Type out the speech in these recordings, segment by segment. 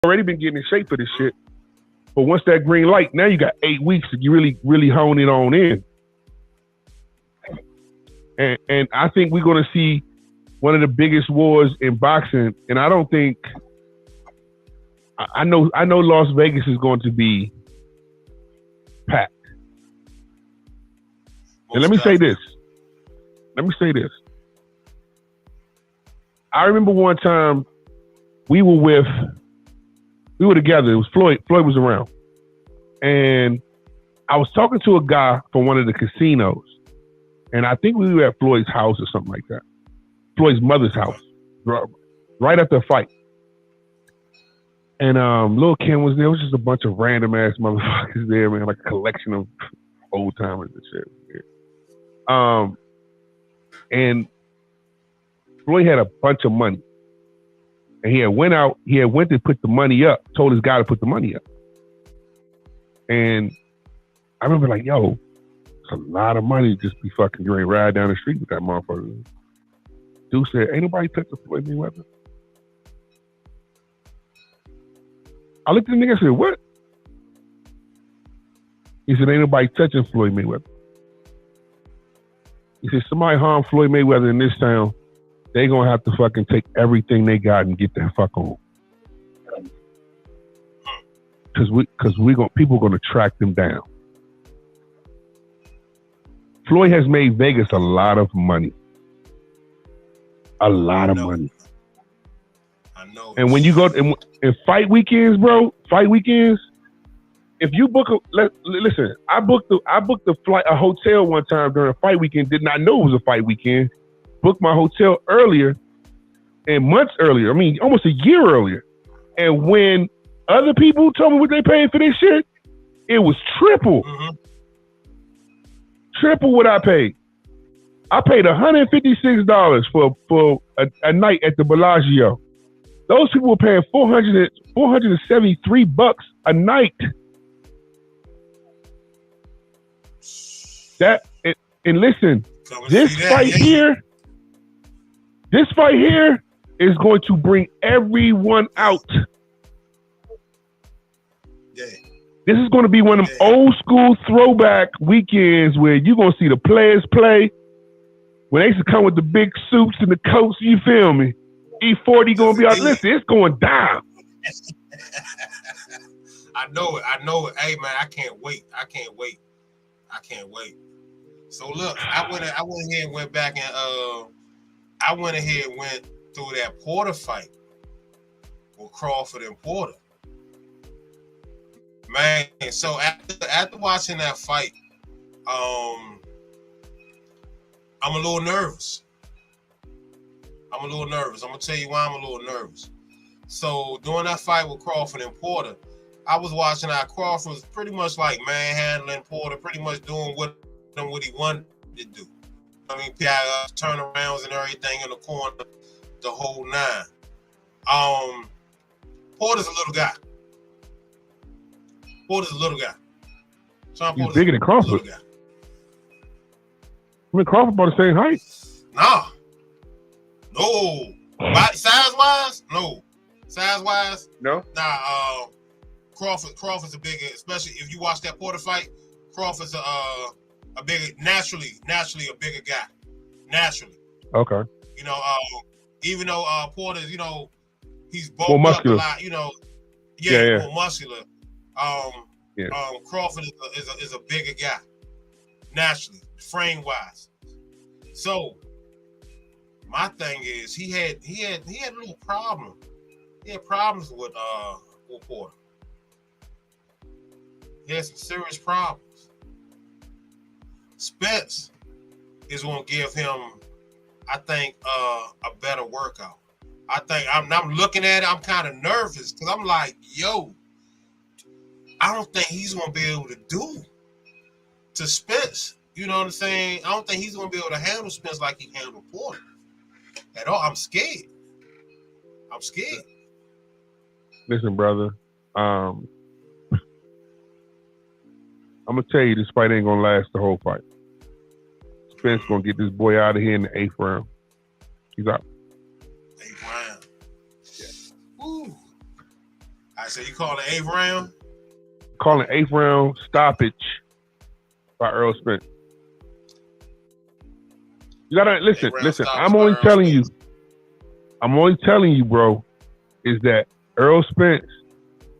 already been getting in shape for this shit. But once that green light, now you got 8 weeks to you really hone it on in. And I think we're going to see one of the biggest wars in boxing. And I don't think I know Las Vegas is going to be packed. And let me say this. I remember one time we were together. It was Floyd. Floyd was around. And I was talking to a guy from one of the casinos. And I think we were at Floyd's house or something like that. Floyd's mother's house. Right after the fight. And Lil Kim was there. It was just a bunch of random ass motherfuckers there, man. Like a collection of old timers and shit. And Floyd had a bunch of money. And he had went to put the money up, told his guy to put the money up. And I remember like, yo, it's a lot of money to just be fucking going ride down the street with that motherfucker. Dude said, ain't nobody touching Floyd Mayweather. I looked at the nigga and said, what? He said, ain't nobody touching Floyd Mayweather. He said, somebody harm Floyd Mayweather in this town, they gonna have to fucking take everything they got and get that fuck on. Cause people gonna track them down. Floyd has made Vegas a lot of money. A lot of money. I know. And when you go in fight weekends, bro, if you book listen, I booked a flight, a hotel one time during a fight weekend, did not know it was a fight weekend. Booked my hotel earlier and months earlier. I mean, almost a year earlier. And when other people told me what they paid for this shit, it was triple. Mm-hmm. Triple what I paid. I paid $156 for a night at the Bellagio. Those people were paying $473 a night. And listen, this fight here is going to bring everyone out. Yeah. This is going to be one of them old school throwback weekends where you're going to see the players play. When they used to come with the big suits and the coats, you feel me? E40 going to be out. Listen, it's going down. I know it. Hey, man, I can't wait. So, look, I went ahead and went back and went through that Porter fight with Crawford and Porter. Man, so after watching that fight, I'm a little nervous. I'm gonna tell you why I'm a little nervous. So during that fight with Crawford and Porter, I was watching how Crawford was pretty much like manhandling Porter, pretty much doing what he wanted to do. I mean, turnarounds and everything in the corner, the whole nine. Porter's a little guy. Sean He's bigger than Crawford. I mean, Crawford about the same height. Nah. No. Size-wise? No. Size-wise? No. Nah, Crawford's a bigger, especially if you watch that Porter fight, Crawford's a bigger, naturally a bigger guy. Naturally. Okay. You know, even though Porter's, he's bulked more muscular. up a lot, more muscular. Crawford is a bigger guy, naturally, frame wise. So my thing is he had a little problem. He had problems with Porter. He had some serious problems. Spence is going to give him, I think, a better workout. I think I'm looking at it. I'm kind of nervous because I'm like, yo, I don't think he's going to be able to do to Spence. You know what I'm saying? I don't think he's going to be able to handle Spence like he handled Porter at all. I'm scared. Listen, brother. I'm going to tell you, this fight ain't going to last the whole fight. Spence going to get this boy out of here in the 8th round. He's out. 8th round. Yeah. Ooh. I said you call the 8th round? Calling 8th round stoppage by Errol Spence. You gotta listen. I'm only telling you, bro, is that Errol Spence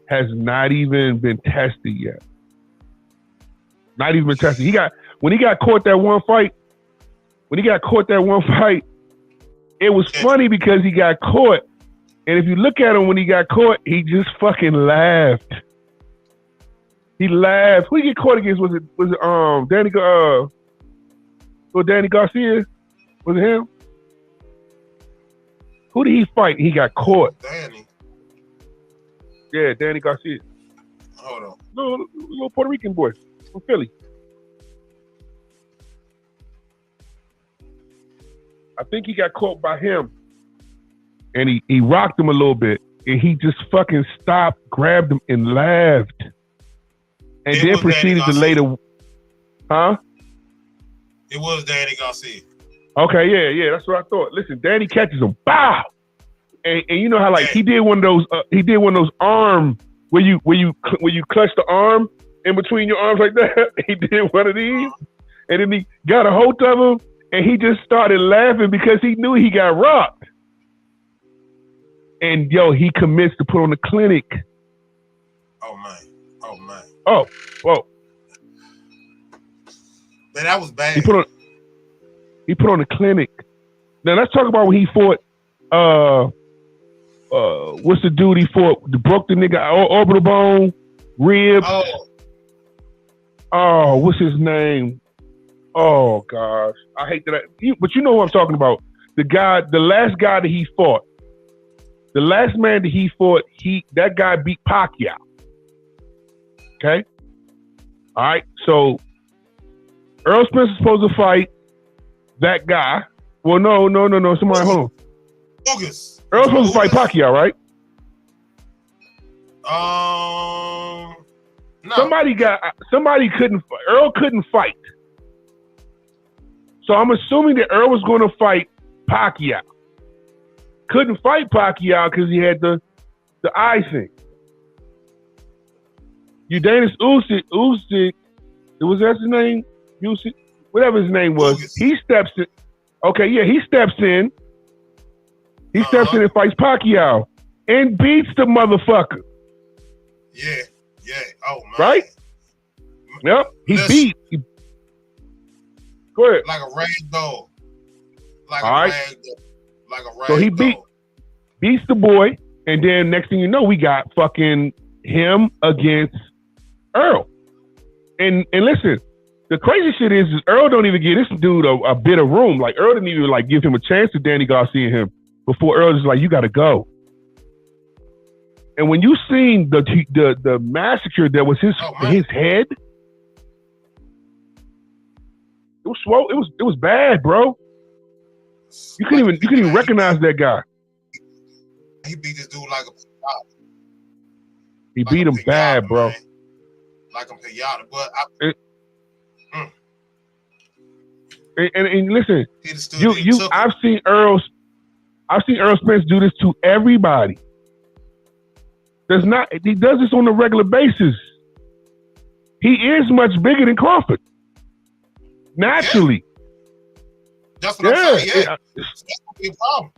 has not even been tested yet. Not even been tested. When he got caught that one fight, it was funny because he got caught. And if you look at him when he got caught, he just fucking laughed. He laughed. Who did he get caught against? Was it Danny Garcia? Was it him? Who did he fight? He got caught. Danny. Yeah, Danny Garcia. Hold on. Little Puerto Rican boy from Philly. I think he got caught by him. And he rocked him a little bit. And he just fucking stopped, grabbed him, and laughed. And then proceeded to later. Huh? It was Danny Garcia. Okay, yeah, that's what I thought. Listen, Danny catches him, bow, and you know how he did one of those arm where you clutch the arm in between your arms like that. He did one of these, and then he got a hold of him, and he just started laughing because he knew he got rocked. And he commits to put on the clinic. Oh man. Oh, whoa. Man, that was bad. He put on the clinic. Now let's talk about when he fought. What's the dude he fought? Broke the nigga orbital bone, rib. Oh, what's his name? Oh gosh, I hate that. But you know what I'm talking about. The last guy that he fought. The last man that he fought, that guy beat Pacquiao. Okay? All right. So Errol Spence is supposed to fight that guy. Well, no. Somebody, hold on. August. Errol's supposed to fight Pacquiao, right? No. Errol couldn't fight. So I'm assuming that Errol was going to fight Pacquiao. Couldn't fight Pacquiao because he had the eye thing. Udanis Usyk, was that his name? Usyk, whatever his name was. Usyk. He steps in. Okay, yeah, he steps in. He steps in and fights Pacquiao and beats the motherfucker. Yeah. Oh man. Right? Yep. He beat. Go ahead. Like a rag doll. So he beats the boy, and then next thing you know, we got fucking him against Errol. And listen, the crazy shit is Errol don't even give this dude a bit of room. Like Errol didn't even give him a chance to Danny Garcia and him before Errol was like, you gotta go. And when you seen the massacre that was his head, it was swole. It was bad, bro. You couldn't even recognize that guy. He beat this dude like a pinata. He beat him bad, bro. Man. Like a pinata, but and listen, I've seen Errol Spence do this to everybody. He does this on a regular basis. He is much bigger than Crawford. Naturally. Yeah. That's what I'm saying. Yeah. That's gonna be a problem.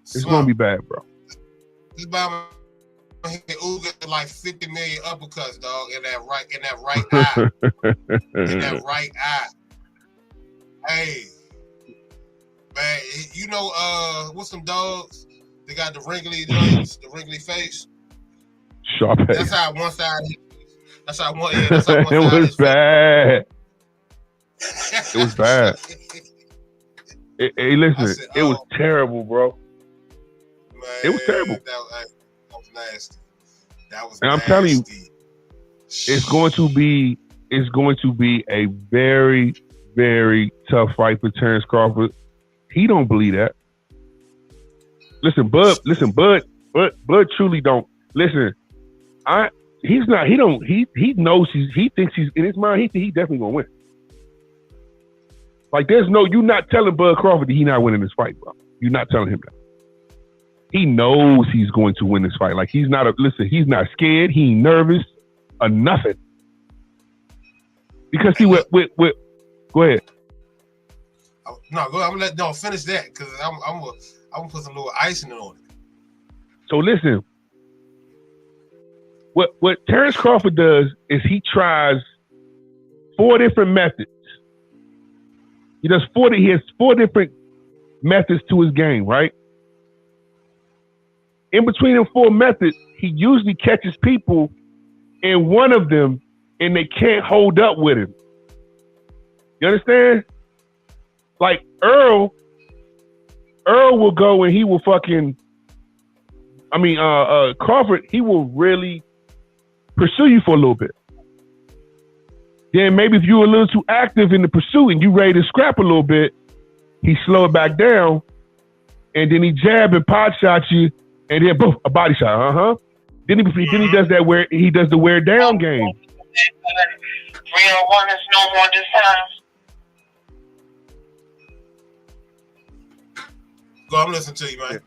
It's gonna be bad, bro. This about Uga like 50 million uppercuts, dog, in that right eye. In that right eye. Hey, man, you know what's some dogs? They got the wrinkly nose, the wrinkly face. Sharp head. That's how one side. That's how one. It was bad. It was bad. Hey, listen, it was terrible, bro. Man, it was terrible. That was nasty. And I'm telling you, it's going to be a very, very tough fight for Terrence Crawford. He don't believe that. Bud truly don't. Listen, he knows he thinks he's in his mind, he definitely gonna win. Like you're not telling Bud Crawford that he's not winning this fight, bro. You're not telling him that. He knows he's going to win this fight. Like he's not scared. He ain't nervous or nothing. Because he went with go ahead. No, go. I'm gonna finish that because I'm gonna put some little icing on it. So listen, what Terrence Crawford does is he tries 4 different methods. He has 4 different methods to his game, right? In between them 4 methods, he usually catches people in one of them and they can't hold up with him. You understand? Like Earl will go and he will Crawford, he will really pursue you for a little bit. Then maybe if you're a little too active in the pursuit and you ready to scrap a little bit, he slow it back down and then he jab and pot shot you and then boom, a body shot. Then he does that where he does the wear down game. 301 is no more this time. Go, I'm listening to you, man.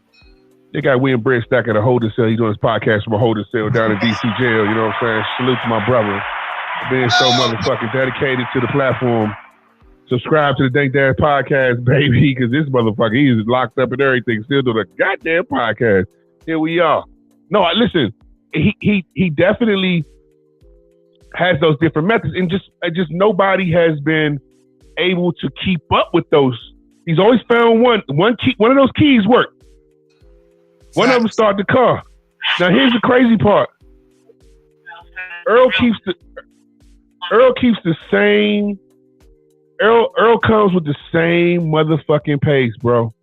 They got William Brett stack at a holding cell. He's doing his podcast from a holding cell down in DC jail. You know what I'm saying? Salute to my brother. Being so motherfucking dedicated to the platform. Subscribe to the Dank podcast, baby, because this motherfucker, he's locked up and everything, still doing a goddamn podcast. Here we are. No, listen, he definitely has those different methods, and just nobody has been able to keep up with those. He's always found one key, one of those keys work. One of them start the car. Now here's the crazy part. Earl keeps the same. Earl comes with the same motherfucking pace, bro.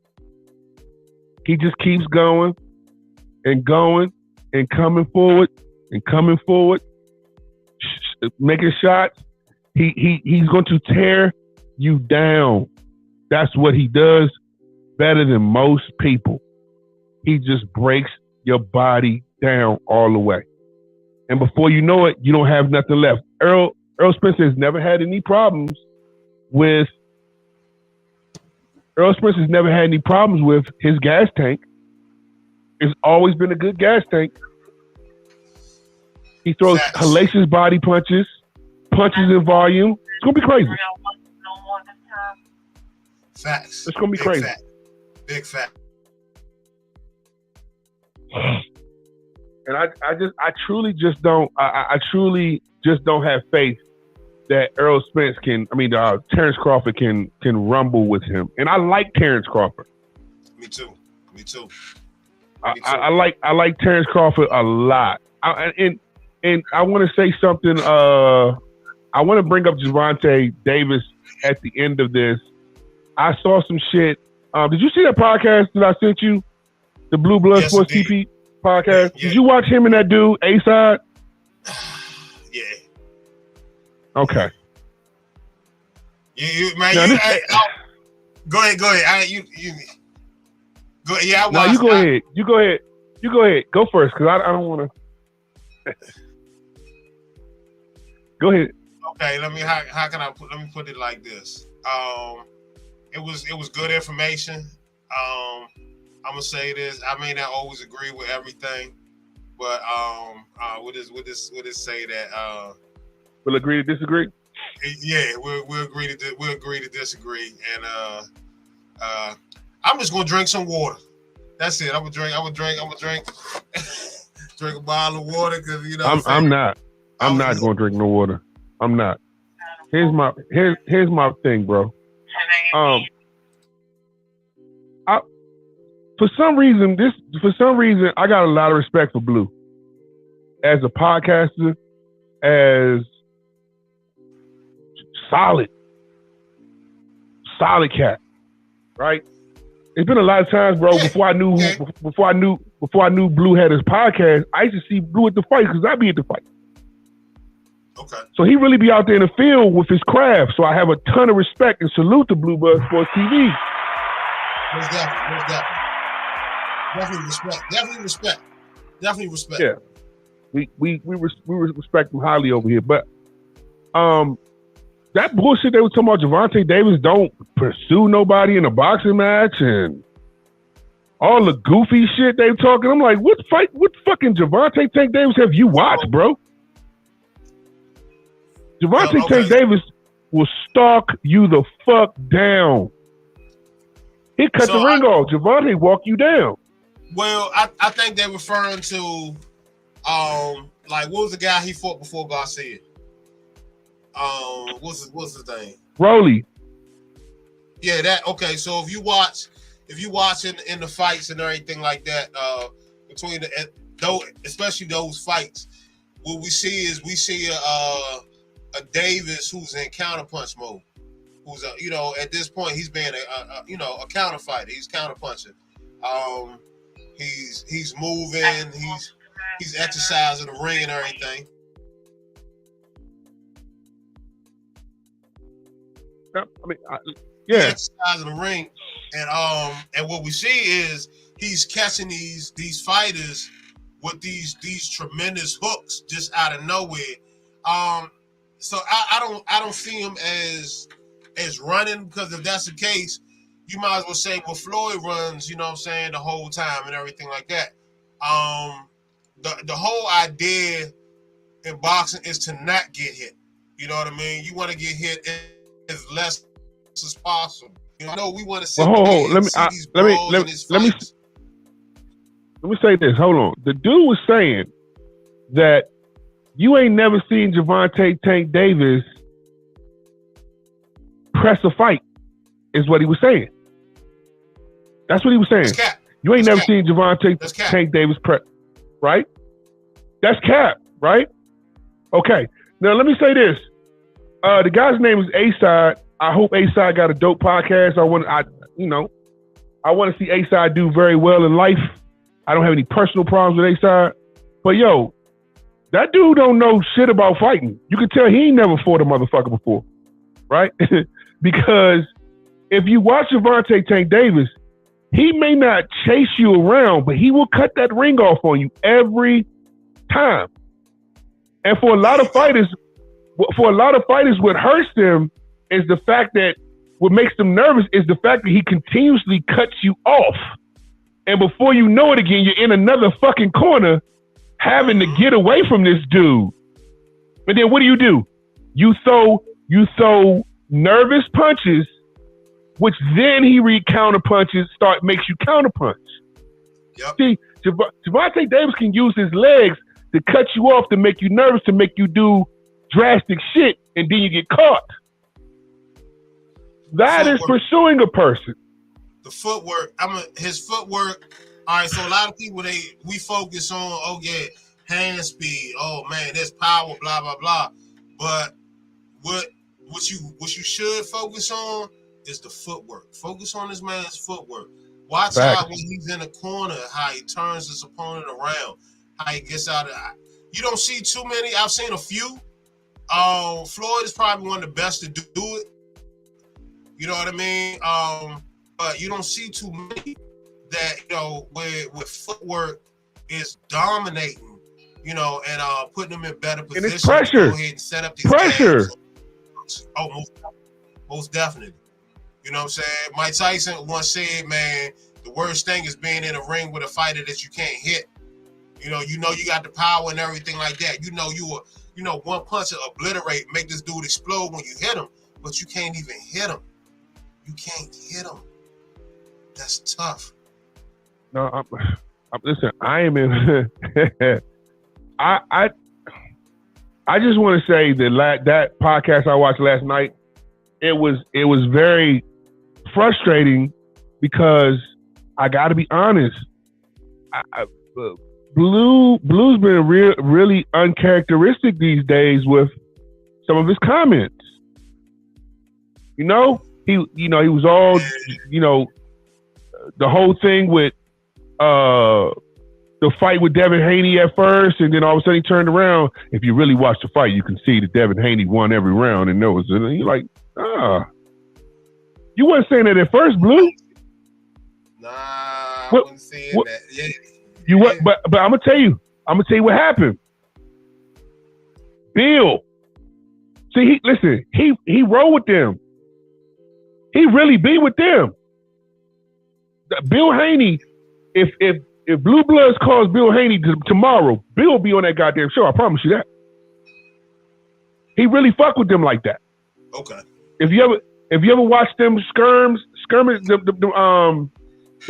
He just keeps going and going and coming forward, making shots. He's going to tear you down. That's what he does better than most people. He just breaks your body down all the way. And before you know it, you don't have nothing left. Earl Spence has never had any problems with his gas tank. It's always been a good gas tank. He throws hellacious body punches in volume. It's gonna be crazy. Facts. It's gonna be crazy. Big fact. And I truly just don't have faith that Terrence Crawford can rumble with him. And I like Terrence Crawford. Me too. I like Terrence Crawford a lot. And I want to say something. I want to bring up Gervonta Davis at the end of this. I saw some shit. Did you see that podcast that I sent you? The Blue Blood Sports TP podcast. Yeah. Did you watch him and that dude, A-Side? Yeah. Okay. Go ahead. Go ahead. Yeah, I watched. No, you go ahead. Go first, because I don't want to. Go ahead. Okay. Let me put it like this. It was good information. I'm gonna say this. I may not always agree with everything, but we'll just say that we'll agree to disagree. Yeah, we'll agree to disagree, and I'm just gonna drink some water. That's it. I'm gonna drink drink a bottle of water because I'm not gonna drink no water. I'm not. Here's my thing, bro. For some reason, I got a lot of respect for Blue as a podcaster, as solid cat, right? It's been a lot of times, bro. Before I knew Blue had his podcast, I used to see Blue at the fight because I'd be at the fight. Okay. So he really be out there in the field with his craft. So I have a ton of respect and salute to Blue Blood Sports TV. Most definitely. Definitely respect. Yeah, we respect him highly over here. But that bullshit they were talking about, Gervonta Davis don't pursue nobody in a boxing match, and all the goofy shit they talking. I'm like, what fucking Gervonta Tank Davis have you watched, bro? Gervonta Tank Davis will stalk you the fuck down. He cut the ring off. Gervonta walk you down. Well, I think they're referring to, like, what was the guy he fought before Garcia? What's his name? Rolly. Yeah, that okay. So if you watch in the fights and everything like that, between especially those fights, what we see a Davis who's in counterpunch mode, who's at this point he's being a counter fighter. He's counterpunching. He's moving. He's exercising the ring and everything. I mean, yeah, He's exercising the ring, and what we see is he's catching these fighters with these tremendous hooks just out of nowhere. So I don't see him as running, because if that's the case, you might as well say, well, Floyd runs, you know what I'm saying, the whole time and everything like that. The whole idea in boxing is to not get hit. You know what I mean? You want to get hit as less as possible. You know, we want to see let me say this. Hold on. The dude was saying that you ain't never seen Gervonta Tank Davis press a fight, is what he was saying. That's what he was saying. You ain't never seen Gervonta Tank Davis press, right? That's cap, right? Okay. Now let me say this. The guy's name is A-Side. I hope A-Side got a dope podcast. I want to see A-Side do very well in life. I don't have any personal problems with A-Side. But yo, that dude don't know shit about fighting. You can tell he ain't never fought a motherfucker before, right? Because if you watch Gervonta Tank Davis, he may not chase you around, but he will cut that ring off on you every time. And for a lot of fighters, what hurts them is the fact that what makes them nervous is the fact that he continuously cuts you off. And before you know it again, you're in another fucking corner having to get away from this dude. But then what do? You throw nervous punches, which then he counter punches, makes you counter punch. Yep. See, Gervonta Davis can use his legs to cut you off, to make you nervous, to make you do drastic shit, and then you get caught. That is pursuing a person. The footwork. His footwork. All right. So a lot of people we focus on hand speed. Oh man, there's power. Blah blah blah. But what you should focus on is the footwork. Focus on this man's footwork. Watch how when he's in the corner, how he turns his opponent around, how he gets out of it. You don't see too many. I've seen a few. Floyd is probably one of the best to do it. You know what I mean? But you don't see too many that, where footwork is dominating, and putting them in better positions. And it's pressure. Go ahead and set up these pressure. Games. Oh, most definitely. You know what I'm saying? Mike Tyson once said, man, the worst thing is being in a ring with a fighter that you can't hit. You got the power and everything like that. One punch will obliterate, make this dude explode when you hit him, but you can't even hit him. You can't hit him. That's tough. No, listen, I am in. I just want to say that podcast I watched last night, it was very frustrating, because I got to be honest. Blue's been really uncharacteristic these days with some of his comments. He was all, the whole thing with the fight with Devin Haney at first, and then all of a sudden he turned around. If you really watch the fight, you can see that Devin Haney won every round, and you're like, you weren't saying that at first, Blue. Nah, I wasn't saying that. Yeah. You what? But I'm gonna tell you what happened. Bill, see, he rolled with them. He really be with them. Bill Haney if Blue Bloods calls Bill Haney tomorrow, Bill will be on that goddamn show. I promise you that. He really fuck with them like that. Okay. If you ever watch them skirmish, them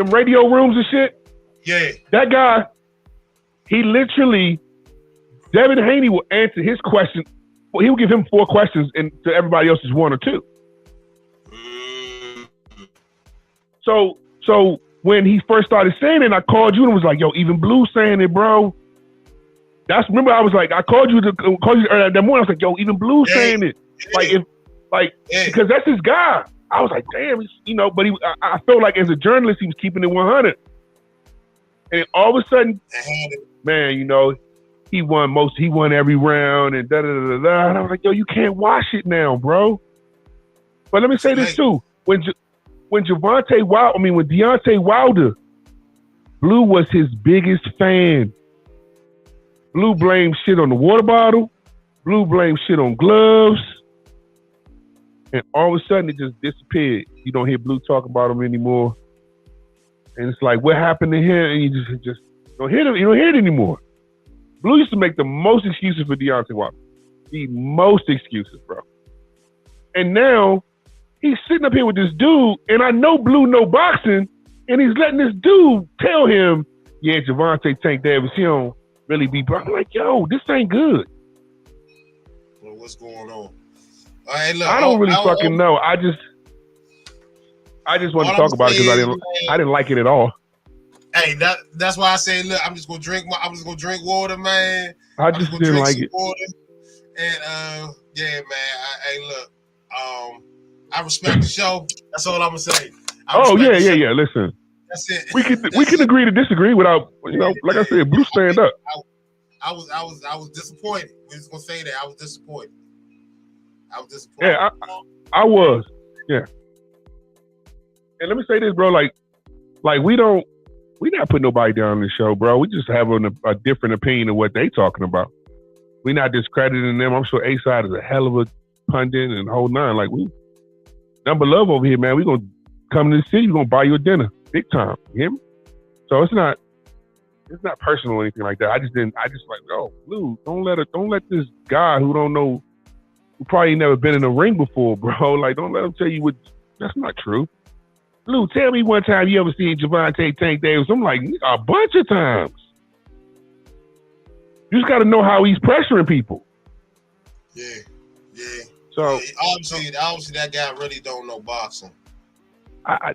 radio rooms and shit. Yeah. That guy, he literally, Devin Haney will answer his question. Well, he will give him 4 questions, and to everybody else is 1 or 2. So when he first started saying it, I called you and was like, "Yo, even Blue saying it, bro." Remember I was like, I called you that morning. I was like, "Yo, even Blue saying it." Because that's his guy. I was like, damn, but I felt like as a journalist, he was keeping it 100. And all of a sudden, man, he won every round and da-da-da-da-da. And I was like, yo, you can't watch it now, bro. But let me say this too. When Deontay Wilder, Blue was his biggest fan. Blue blamed shit on the water bottle. Blue blamed shit on gloves. And all of a sudden, it just disappeared. You don't hear Blue talk about him anymore. And it's like, what happened to him? And you just don't hear him. You don't hear it anymore. Blue used to make the most excuses for Deontay Wilder. The most excuses, bro. And now, he's sitting up here with this dude, and I know Blue know boxing, and he's letting this dude tell him, yeah, Gervonta Tank Davis, he don't really be boxing. I'm like, yo, this ain't good. Well, what's going on? All right, look, I don't really fucking know. I just want to talk about it because I didn't like it at all. Hey, that's why I say, look, I'm just gonna drink water, man. I just didn't like it. Water. And yeah, man. Look, I respect the show. That's all I'm gonna say. Yeah. Listen, that's it. We can agree to disagree without, like I said, Blue stand up. I was disappointed. We're just gonna say that I was disappointed. Yeah, I was. Yeah. And let me say this, bro. Like we not putting nobody down on the show, bro. We just having a different opinion of what they talking about. We not discrediting them. I'm sure A-Side is a hell of a pundit and whole nine. Like we number love over here, man. We gonna come to the city. We gonna buy you a dinner, big time. You hear me? So it's not personal or anything like that. I just like, oh, Blue, don't let this guy who don't know, who probably never been in a ring before, bro. Like, don't let him tell you what. That's not true. Blue, tell me one time you ever seen Gervonta Tank Davis. I'm like, a bunch of times. You just got to know how he's pressuring people. Yeah. So obviously, that guy really don't know boxing. I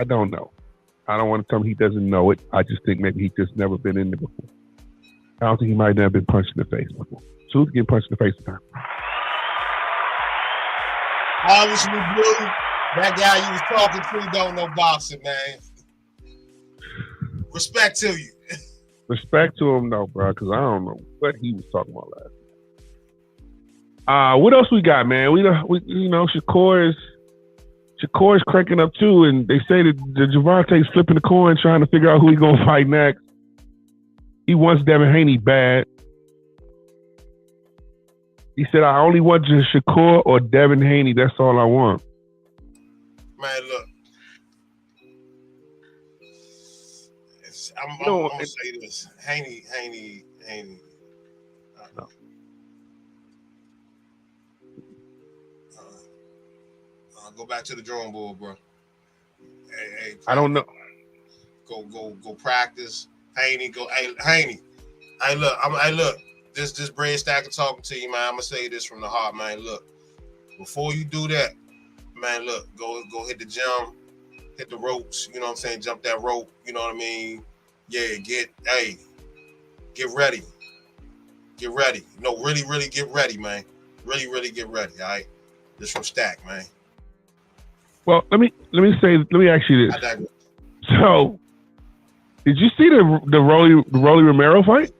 don't know. I don't want to tell him he doesn't know it. I just think maybe he just never been in there before. I don't think he might never been punched in the face before. So who's getting punched in the face this time? Obviously, Blue, that guy you was talking to don't know boxing, man. Respect to you. Respect to him, though, bro, because I don't know what he was talking about last night. What else we got, man? We Shakur is cranking up too, and they say that Gervonta's flipping the coin, trying to figure out who he's gonna fight next. He wants Devin Haney bad. He said, I only want Shakur or Devin Haney. That's all I want. Man, look. I'm going to say this. Haney. No. Go back to the drawing board, bro. Hey, I don't know. Go practice. Haney, Haney. Hey, look. This bread stacker talking to you, man. I'm gonna say this from the heart, man. Look, before you do that, man, look, go hit the gym, hit the ropes. You know what I'm saying? Jump that rope. You know what I mean? Yeah, get ready. Get ready. No, really get ready, man. Really get ready. All right. This from Stack, man. Well, let me ask you this. So, did you see the Rolly Romero fight?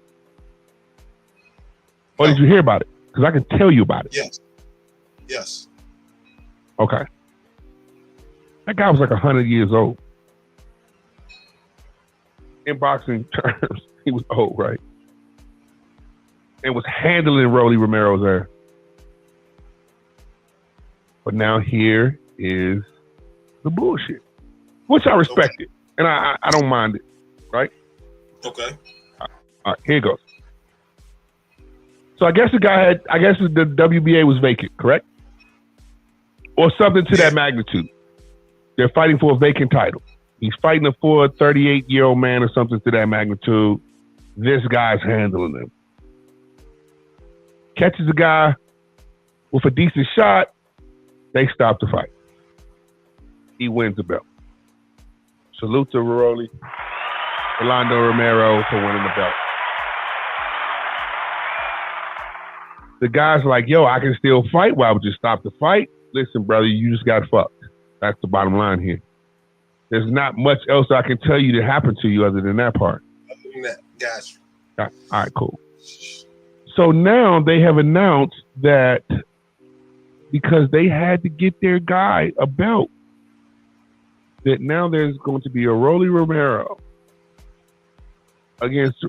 Or did you hear about it? Because I can tell you about it. Yes. Okay. That guy was like 100 years old. In boxing terms, he was old, right? And was handling Rolly Romero's ass. But now here is the bullshit. which I respect it, and I don't mind it, right? Okay. All right, here it goes. So I guess the WBA was vacant, correct? Or something to that magnitude. They're fighting for a vacant title. He's fighting for a 38-year-old man or something to that magnitude. This guy's handling him. Catches a guy with a decent shot. They stop the fight. He wins the belt. Salute to Rolando Romero for winning the belt. The guy's like, yo, I can still fight. Why would you stop the fight? Listen, brother, you just got fucked. That's the bottom line here. There's not much else I can tell you that happened to you other than that part. Gotcha. All right, cool. So now they have announced that because they had to get their guy a belt, that now there's going to be a Rolly Romero against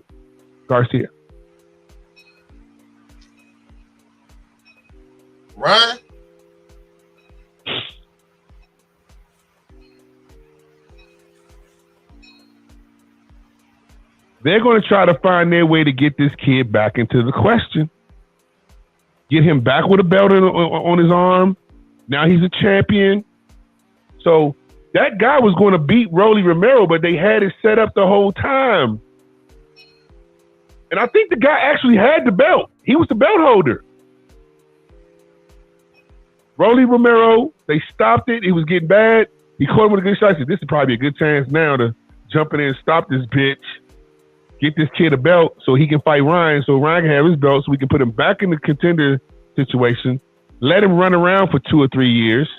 Garcia. Ryan? They're going to try to find their way to get this kid back into the question. Get him back with a belt on his arm. Now he's a champion. So that guy was going to beat Rolly Romero, but they had it set up the whole time. And I think the guy actually had the belt. He was the belt holder. Rolly Romero, they stopped it. It was getting bad. He caught him with a good shot. He said, this is probably a good chance now to jump in and stop this bitch. Get this kid a belt so he can fight Ryan, so Ryan can have his belt, so we can put him back in the contender situation. Let him run around for 2 or 3 years.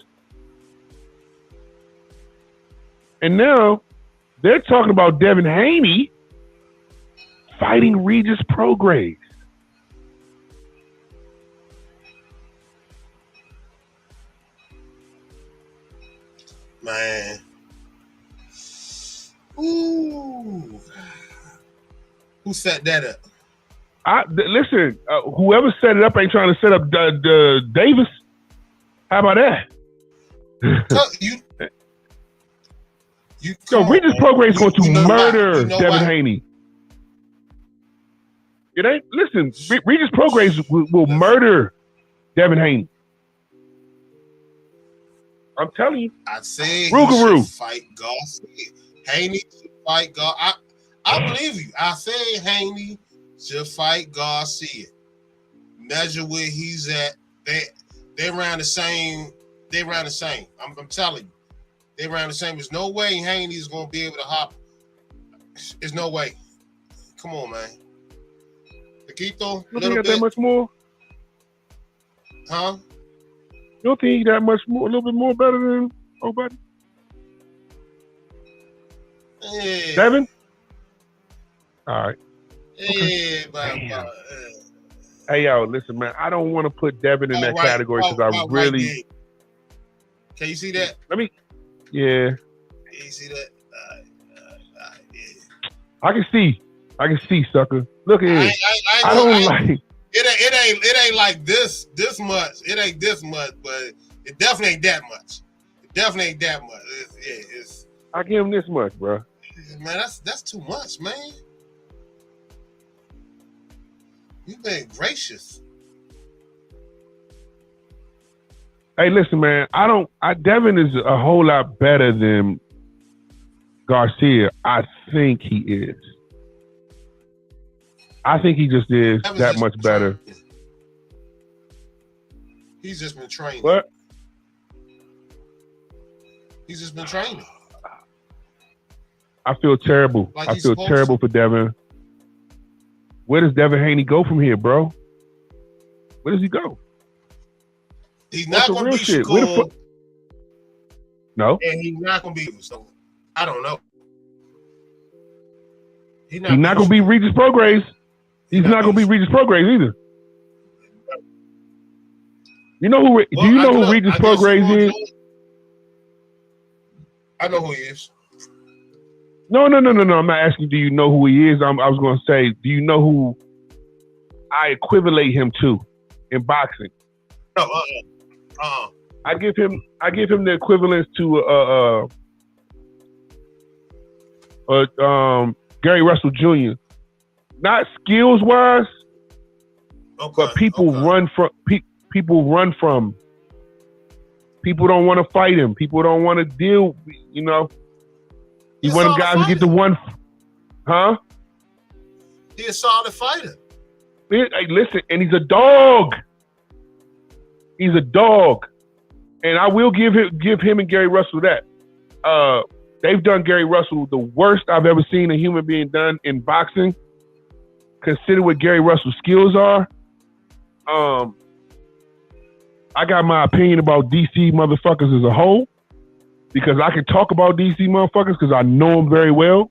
And now they're talking about Devin Haney fighting Regis Prograis. Man. Ooh. Who set that up? Listen, whoever set it up ain't trying to set up Davis. How about that? So Regis Prograis is going to murder Devin Haney. It ain't. Listen, Regis Prograis will murder Devin Haney. I'm telling you. I say he Rougarou. should fight Garcia. Haney should fight Garcia. I believe you. I say Haney should fight Garcia. Measure where he's at. They around the same. They around the same. I'm telling you. They around the same. There's no way Haney's gonna be able to hop. There's no way. Come on, man. Paquito, you don't think he got that much more? Huh? You don't think he that much more, a little bit more better than nobody? Yeah. 7? All right. Yeah, okay. Hey, yo, listen, man. I don't want to put Devin in that category because I really. Right. Can you see that? Yeah. Can you see that? Yeah. I can see, sucker. Look at it. I don't like. It ain't like this much. It ain't this much, but it definitely ain't that much. It's I give him this much, bro. Man, that's too much, man. You've been gracious. Hey, listen, man. Devin is a whole lot better than Garcia. I think he is. I think he just is that much better. He's just been training. What? He's just been training. I feel terrible. I feel terrible for Devin. Where does Devin Haney go from here, bro? Where does he go? He's not going to be Shakur. No. And he's not going to be. So I don't know. He's not going to be Regis Prograis. He's not going to be Regis Prograis either. You know who? Do you know who Regis Prograis is? I know who he is. No. I'm not asking. Do you know who he is? I was going to say, do you know who I equivalate him to in boxing? No. I give him the equivalence to Gary Russell Jr. Not skills wise, but people run from people run from. People don't want to fight him. People don't want to deal. You know, he's one of them guys who get the one. Huh? He's a solid fighter. Hey, listen, and he's a dog. He's a dog, and I will give him and Gary Russell that. They've done Gary Russell the worst I've ever seen a human being done in boxing. Consider what Gary Russell's skills are. I got my opinion about DC motherfuckers as a whole because I can talk about DC motherfuckers because I know them very well.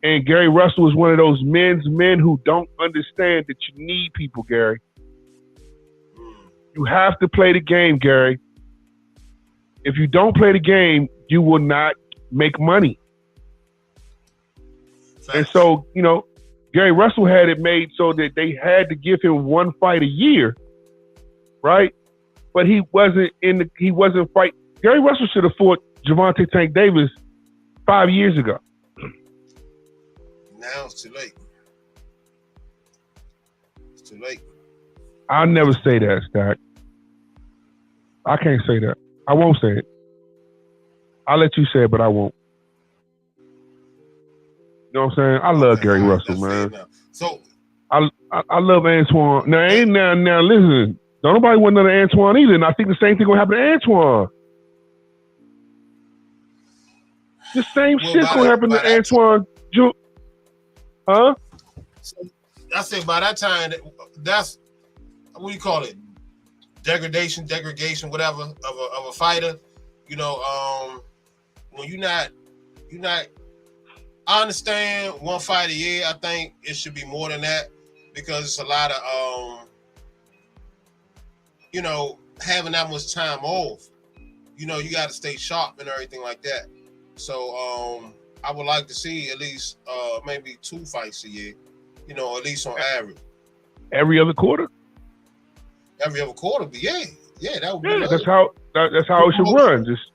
And Gary Russell is one of those men who don't understand that you need people, Gary. You have to play the game, Gary. If you don't play the game, you will not make money. And so, you know, Gary Russell had it made so that they had to give him one fight a year, right? But he wasn't fighting. Gary Russell should have fought Gervonta Tank Davis 5 years ago. Now it's too late. It's too late. I'll never say that, Stack. I can't say that. I won't say it. I'll let you say it, but I won't. You know what I'm saying? I love Gary Russell, man. So I love Antoine. Now listen. Don't nobody want another Antoine either, and I think the same thing will happen to Antoine. The same shit's gonna happen to Antoine. Huh? So I say by that time, that's what do you call it? Degradation, whatever of a fighter. You know, when you're not. I understand one fight a year. I think it should be more than that because it's a lot of you know, having that much time off. You know, you got to stay sharp and everything like that. So I would like to see at least maybe 2 fights a year. You know, at least on average. Every other quarter. Every other quarter, but yeah, that would be. Yeah, that's how it should run. Just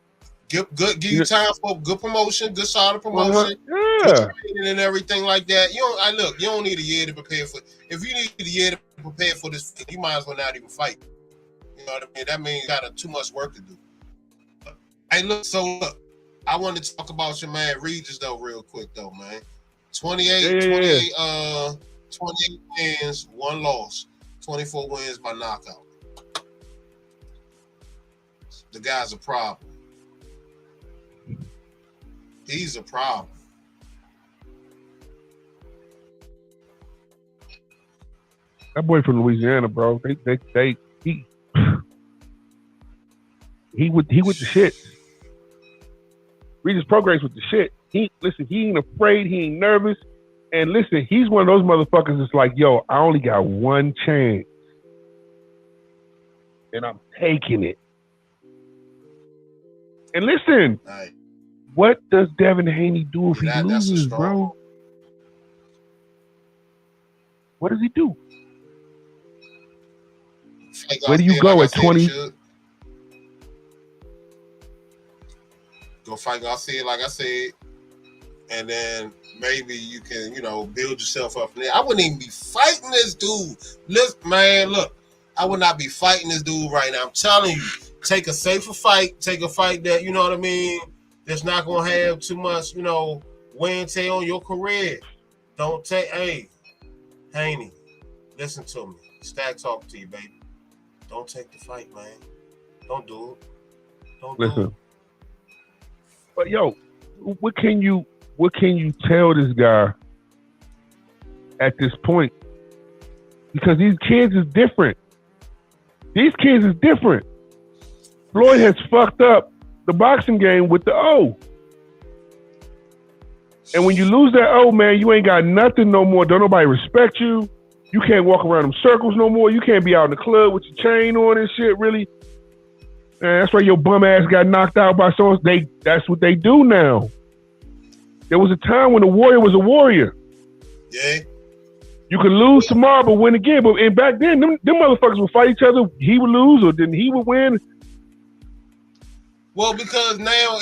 give you time for good promotion, good solid promotion, and everything like that. You don't need a year to prepare for. If you need a year to prepare for this, you might as well not even fight. You know what I mean? That means you got too much work to do. Hey, look, I want to talk about your man Regis though, real quick though, man. 28 wins, 1 loss, 24 wins by knockout. The guy's a problem. He's a problem. That boy from Louisiana, bro. He with the shit. Regis Prograis with the shit. He ain't afraid. He ain't nervous. And listen, he's one of those motherfuckers that's like, yo, I only got one chance. And I'm taking it. And listen, what does Devin Haney do if he loses, bro? What does he do? Where do you go at 20? Go fight Garcia, like I said, and then maybe you can, build yourself up from there. I wouldn't even be fighting this dude. Look, I would not be fighting this dude right now. I'm telling you, take a safer fight. Take a fight that, you know what I mean, that's not going to have too much, wear and tear on your career. Don't take, hey, Haney, listen to me. Stack talking to you, baby. Don't take the fight, man. Don't do it. Don't do it. But yo, what can you tell this guy at this point? Because these kids is different. Floyd has fucked up the boxing game with the O. And when you lose that O, man, you ain't got nothing no more. Don't nobody respect you. You can't walk around them circles no more. You can't be out in the club with your chain on and shit, really. Man, that's why your bum ass got knocked out by someone. That's what they do now. There was a time when a warrior was a warrior. Yeah. You could lose tomorrow but win again. But back then, them motherfuckers would fight each other. He would lose or then he would win. Well, because now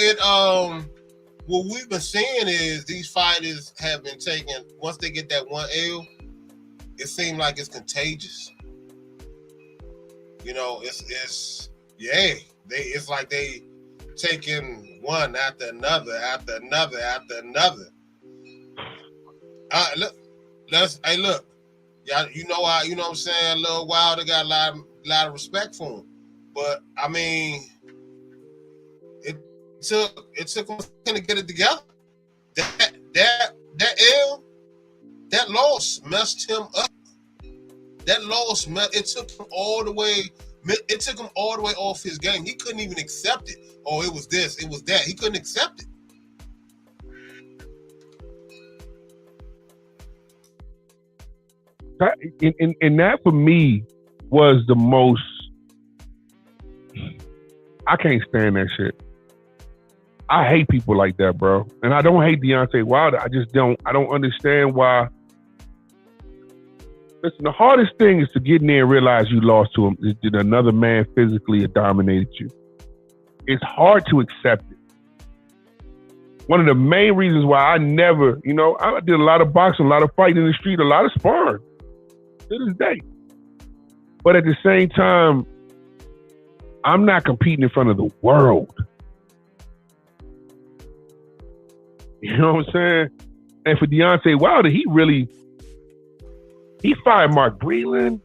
what we've been seeing is these fighters have been taking, once they get that one L, it seems like it's contagious. You know, it's like they taking one after another, after another, after another. Look, y'all, you know what I'm saying? Lil Wilder got a lot of respect for him, but I mean, it took him to get it together. That L, that loss messed him up. That loss, it took him all the way. It took him all the way off his game. He couldn't even accept it. Oh, it was this, it was that. He couldn't accept it. And that for me was the most. I can't stand that shit. I hate people like that, bro. And I don't hate Deontay Wilder. I don't understand why. Listen, the hardest thing is to get in there and realize you lost to him. Did another man physically dominated you? It's hard to accept it. One of the main reasons why I never, I did a lot of boxing, a lot of fighting in the street, a lot of sparring to this day. But at the same time, I'm not competing in front of the world. You know what I'm saying? And for Deontay Wilder, he fired Mark Breland.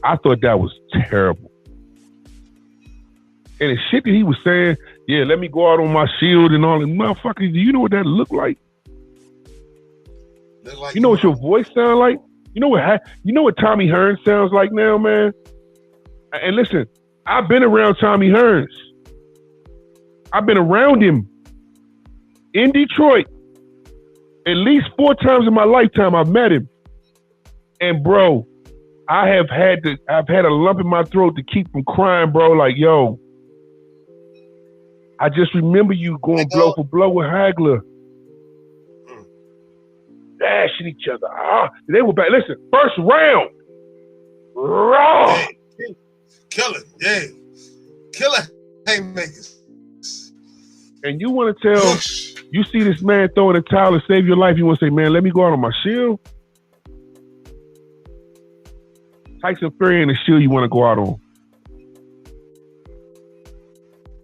I thought that was terrible. And the shit that he was saying, yeah, let me go out on my shield and all that. Motherfuckers, do you know what that looked like? You know what your voice sounds like? You know what Tommy Hearns sounds like now, man? And listen, I've been around Tommy Hearns. I've been around him in Detroit. At least 4 times in my lifetime, I've met him. And bro, I've had a lump in my throat to keep from crying, bro. Like, yo, I just remember you going blow for blow with Hagler. Dashing each other. They were back. Listen, first round. Raw. Hey, killer. Yeah. Killer haymakers. And you want to tell, you see this man throwing a towel to save your life, you want to say, man, let me go out on my shield? Tyson Fury and the shield you want to go out on.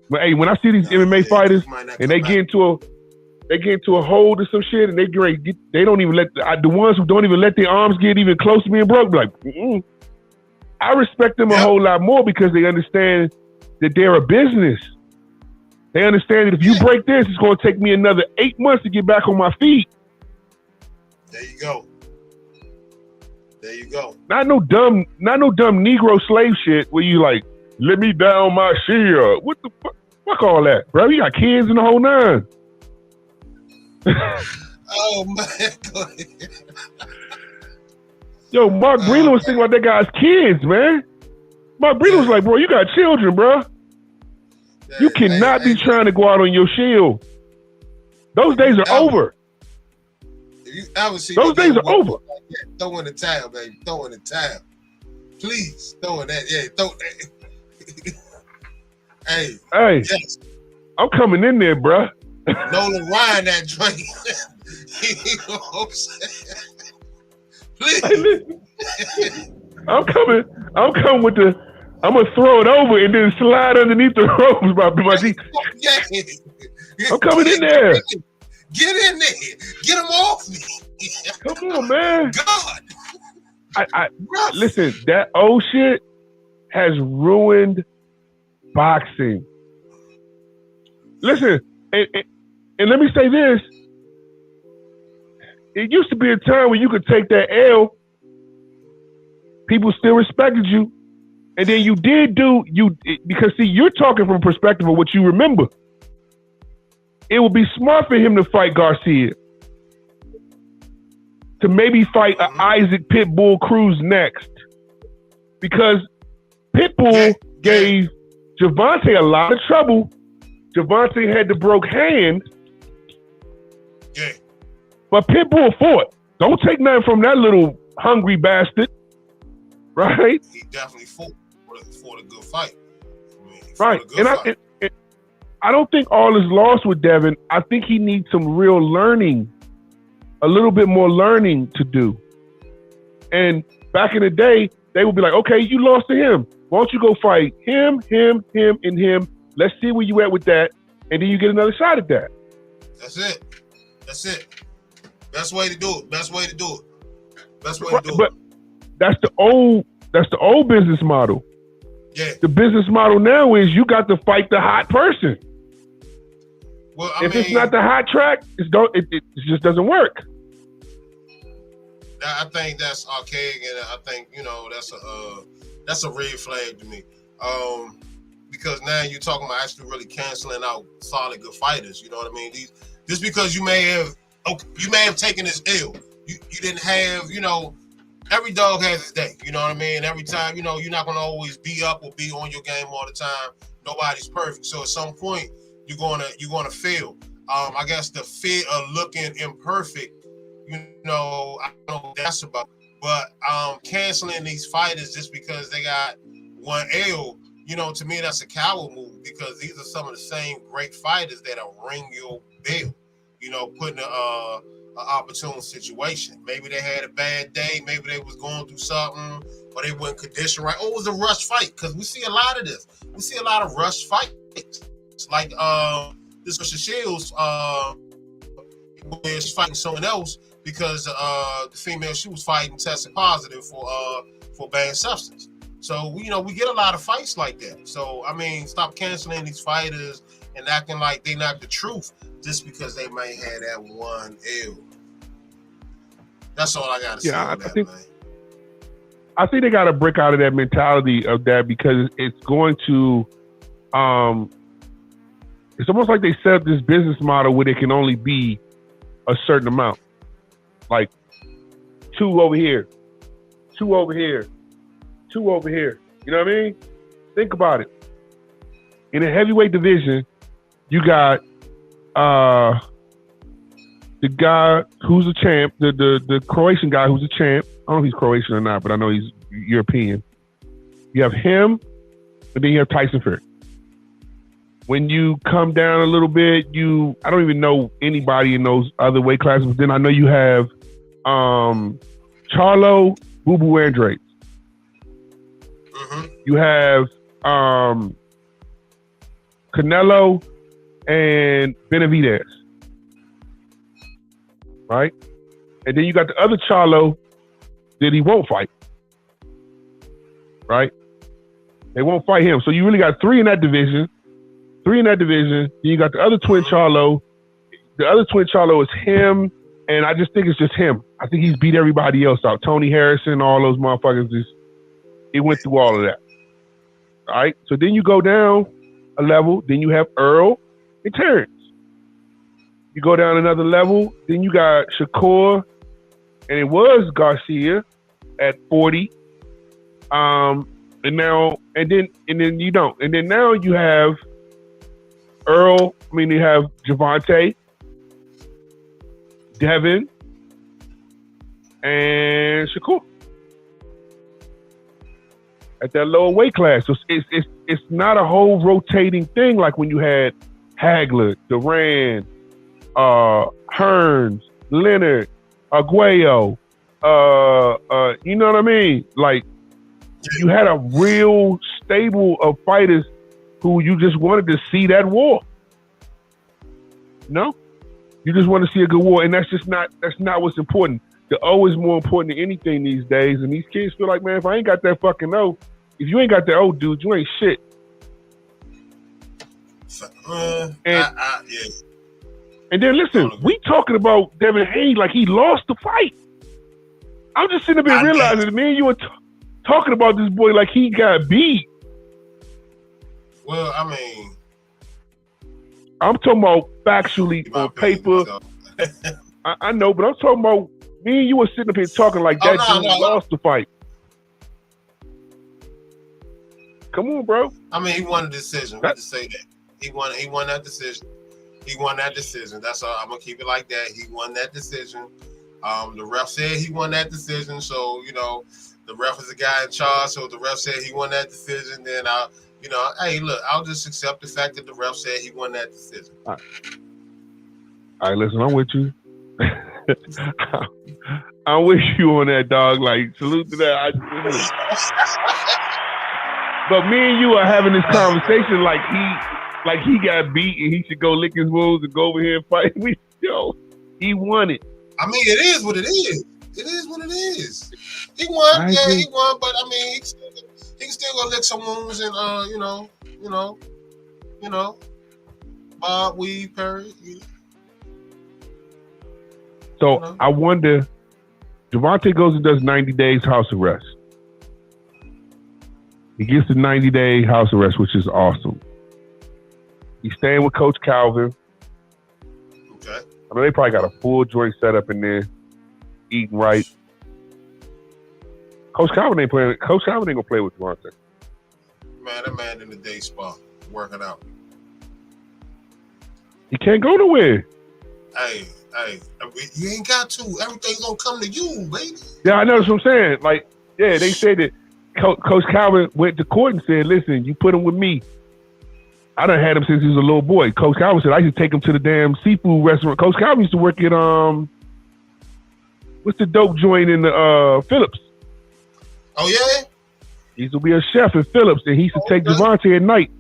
But hey, when I see these MMA fighters and they get into a hold or some shit, and they don't even let the ones who don't even let their arms get even close to being broke, like, I respect them a whole lot more because they understand that they're a business. They understand that if you break this, it's going to take me another 8 months to get back on my feet. There you go. There you go. Not no dumb Negro slave shit where you like, let me down my shield. What the fuck? Fuck all that, bro. You got kids in the whole nine. Oh, man. Yo, Mark Breland was thinking about that guy's kids, man. Mark Breland was like, bro, you got children, bro. You cannot be trying to go out on your shield. Those days are over. If you ever see those days are over. Like that, throw in the towel, baby. Throw in the towel. Please, throw in that. Yeah, throw that. Hey. Yes. I'm coming in there, bro. Nolan Ryan, that drink. You know what I'm saying? Please. I'm coming with the. I'm gonna throw it over and then slide underneath the ropes, my G. I'm coming in there. Get in there. Get him off me. Come on, man. God. I listen. That old shit has ruined boxing. Listen, and let me say this. It used to be a time when you could take that L. People still respected you. And then you did because see, you're talking from a perspective of what you remember. It would be smart for him to fight Garcia. To maybe fight Isaac Pitbull Cruz next. Because Pitbull gave Gervonta a lot of trouble. Gervonta had the broke hand. Yeah. But Pitbull fought. Don't take nothing from that little hungry bastard. Right? He definitely fought a good fight. Right. I don't think all is lost with Devin. I think he needs some real learning, a little bit more learning to do. And back in the day, they would be like, okay, you lost to him. Why don't you go fight him, and him? Let's see where you at with that. And then you get another shot at that. That's it. Best way to do it. But that's the old business model. Yeah. The business model now is you got to fight the hot person. Well, if it's not the hot track, it just doesn't work. I think that's archaic, and I think that's a red flag to me. Because now you're talking about actually really canceling out solid good fighters. You know what I mean? Just because you may have taken this ill, you didn't have, every dog has his day. You know what I mean? Every time, you're not going to always be up or be on your game all the time. Nobody's perfect. So at some point, you're gonna fail. I guess the fear of looking imperfect, I don't know what that's about. But canceling these fighters just because they got one L, to me that's a coward move, because these are some of the same great fighters that are ring your bell, put in an opportune situation. Maybe they had a bad day, maybe they was going through something, or they weren't conditioned right. It was a rush fight, because we see a lot of this. We see a lot of rush fights. It's like this was Shields where she's fighting someone else because the female she was fighting tested positive for banned substance. So we get a lot of fights like that. So I mean, stop canceling these fighters and acting like they not the truth just because they might have that one L. That's all I gotta say on that, man. I think they gotta break out of that mentality of that, because it's going to it's almost like they set up this business model where it can only be a certain amount. Like 2 over here, 2 over here, 2 over here. You know what I mean? Think about it. In a heavyweight division, you got the guy who's a champ, the Croatian guy who's a champ. I don't know if he's Croatian or not, but I know he's European. You have him, and then you have Tyson Fury. When you come down a little bit, I don't even know anybody in those other weight classes. But then I know you have Charlo, Boo Boo Andrade. Mm-hmm. You have Canelo and Benavidez, right? And then you got the other Charlo that he won't fight, right? They won't fight him. So you really got 3 in that division. Then you got the other twin Charlo. The other twin Charlo is him, and I just think it's just him. I think he's beat everybody else out. Tony Harrison, all those motherfuckers. He went through all of that. All right? So then you go down a level. Then you have ERROL and Terrence. You go down another level. Then you got Shakur, and it was Garcia at 40. And then you don't. And then now you have ERROL. I mean, you have Javante, Devin, and Shakur at that lower weight class. So it's not a whole rotating thing like when you had Hagler, Duran, Hearns, Leonard, Arguello. You know what I mean? Like, you had a real stable of fighters who you just wanted to see that war. No? You just want to see a good war, and that's not what's important. The O is more important than anything these days, and these kids feel like, man, if I ain't got that fucking O, if you ain't got that O, dude, you ain't shit. And then listen, we talking about Devin Haney like he lost the fight. I'm just sitting there realizing that me and you were talking about this boy like he got beat. Well, I mean, I'm talking about factually on paper. I know, but I'm talking about me and you were sitting up here talking like that dude lost the fight. Come on, bro. I mean, he won the decision. We just say that. He won that decision. He won that decision. That's all. I'm gonna keep it like that. He won that decision. The ref said he won that decision. So, the ref is the guy in charge. So the ref said he won that decision. Then You know, hey, look, I'll just accept the fact that the ref said he won that decision. All right, listen, I'm with you. I'm with you on that, dog. Like, salute to that. But me and you are having this conversation like he got beat and he should go lick his wounds and go over here and fight. He won it. I mean, it is what it is. It is what it is. He won, he won. But I mean, he can still go lick some wounds and you know, Bob Weave Perry. So I wonder, Gervonta goes and does 90 days house arrest. He gets the 90-day house arrest, which is awesome. He's staying with Coach Calvin. Okay. I know they probably got a full joint set up in there, eating right. Coach Calvin ain't gonna play with Gervonta. Man, that man in the day spa working out. He can't go nowhere. Hey, you ain't got to. Everything's gonna come to you, baby. Yeah, I know that's what I'm saying. Like, yeah, they said that Coach Calvin went to court and said, listen, you put him with me. I done had him since he was a little boy. Coach Calvin said I should take him to the damn seafood restaurant. Coach Calvin used to work at what's the dope joint in the Phillips? Oh yeah? He used to be a chef at Phillips, and he used to take Gervonta at night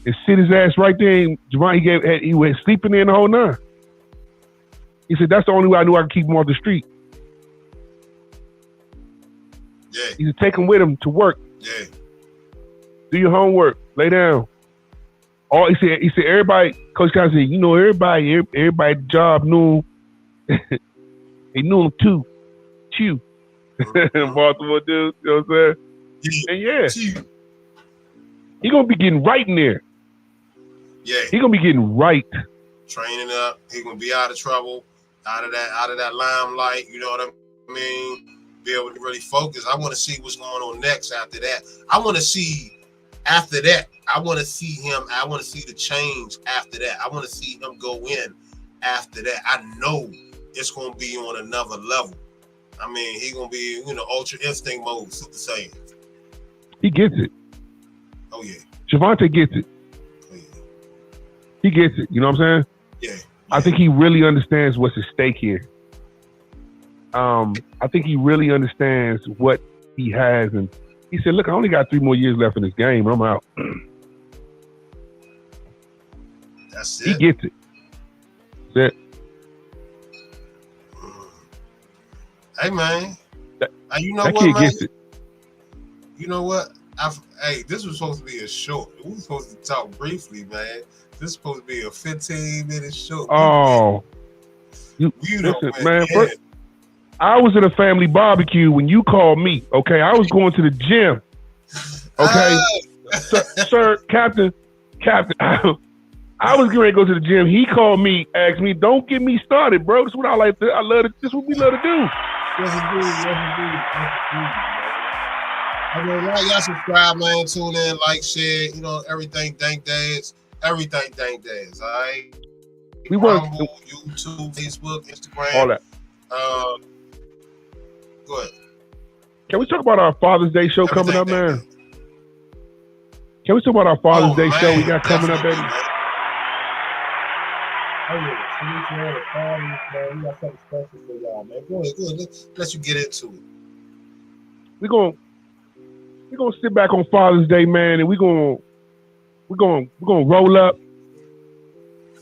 and sit his ass right there. And Gervonta, he went sleeping there in the whole nine. He said that's the only way I knew I could keep him off the street. Yeah. He used to take him with him to work. Yeah. Do your homework. Lay down. He said everybody, Coach Calvin said, you know, everybody at the job knew him. They knew him too. Chew. Baltimore dude, you know what I'm saying? And yeah. He gonna be getting right in there. Yeah. He gonna be getting right. Training up. He gonna be out of trouble, out of that limelight, you know what I mean? Be able to really focus. I want to see what's going on next after that. I want to see after that. I want to see him. I want to see the change after that. I want to see him go in after that. I know it's going to be on another level. I mean, he's going to be, ultra instinct mode, Super Saiyan. He gets it. Oh, yeah. Gervonta gets it. Oh, yeah. He gets it. You know what I'm saying? Yeah. I think he really understands what's at stake here. I think he really understands what he has. And he said, look, I only got 3 more years left in this game. I'm out. That's it. He gets it. That's it. Hey, man. You know that what, kid man? gets it. You know what? Hey, this was supposed to be a short. We were supposed to talk briefly, man. This is supposed to be a 15-minute show. Oh. Listen, man. First, I was at a family barbecue when you called me, okay? I was going to the gym, okay? Sir, Captain, I was getting ready to go to the gym. He called me, asked me, don't get me started, bro. This is what I like to, this is what we love to do. Yes, indeed. I mean, y'all subscribe, man. Tune in, like, share, everything Dank Dads. Everything Dank Dads, all right? We want YouTube, Facebook, Instagram. All that. Go ahead. Can we talk about our Father's Day show coming up, man? Can we talk about our Father's Day show we got coming up, baby? Oh, yeah. We got something special for y'all, man. Go ahead. Let you get into it. We're gonna sit back on Father's Day, man, and we're gonna roll up.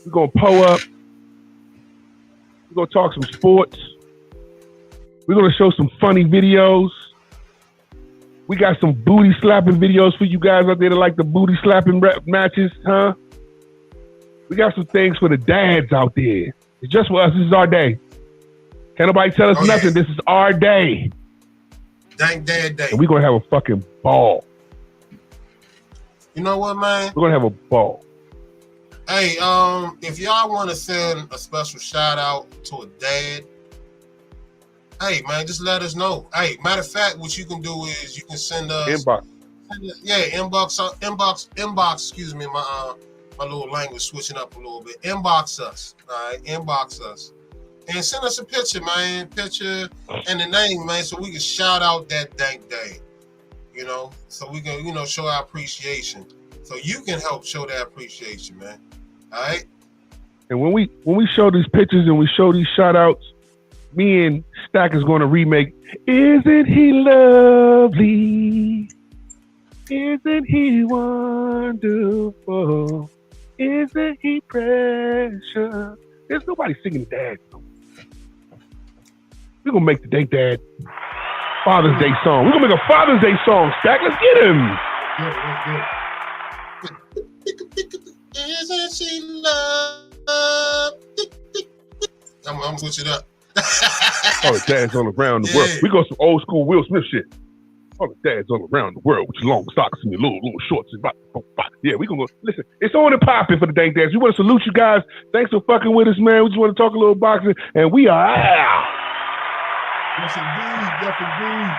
We're gonna pull up. We're gonna talk some sports. We're gonna show some funny videos. We got some booty slapping videos for you guys out there that like the booty slapping matches, huh? We got some things for the dads out there. It's just for us. This is our day. Can't nobody tell us nothing. Yeah. This is our day. Dank Dad Day. And we're gonna have a fucking ball. You know what, man? We're gonna have a ball. Hey, if y'all want to send a special shout out to a dad, hey, man, just let us know. Hey, matter of fact, what you can do is you can send us inbox. Inbox. Excuse me, my little language switching up a little bit. Inbox us, all right? Inbox us, and send us a picture, man. Picture and the name, man, so we can shout out that Dank Day. So we can, show our appreciation. So you can help show that appreciation, man. All right? And when we show these pictures and we show these shout outs, me and Stack is going to remake Isn't He Lovely? Isn't He Wonderful? Isn't He Precious? There's nobody singing Dad. We're going to make the Dank Dad Father's Day song. We're going to make a Father's Day song, Stack. Let's get him. Isn't she love? I'm going to switch it up. All the dads all around the world. We go some old school Will Smith shit. All the dads all around the world with your long socks and your little shorts. Yeah, we gonna go. Listen, it's on and popping for the Dank Dads. We want to salute you guys. Thanks for fucking with us, man. We just want to talk a little boxing, and we are out. Yes, indeed. Yes, indeed.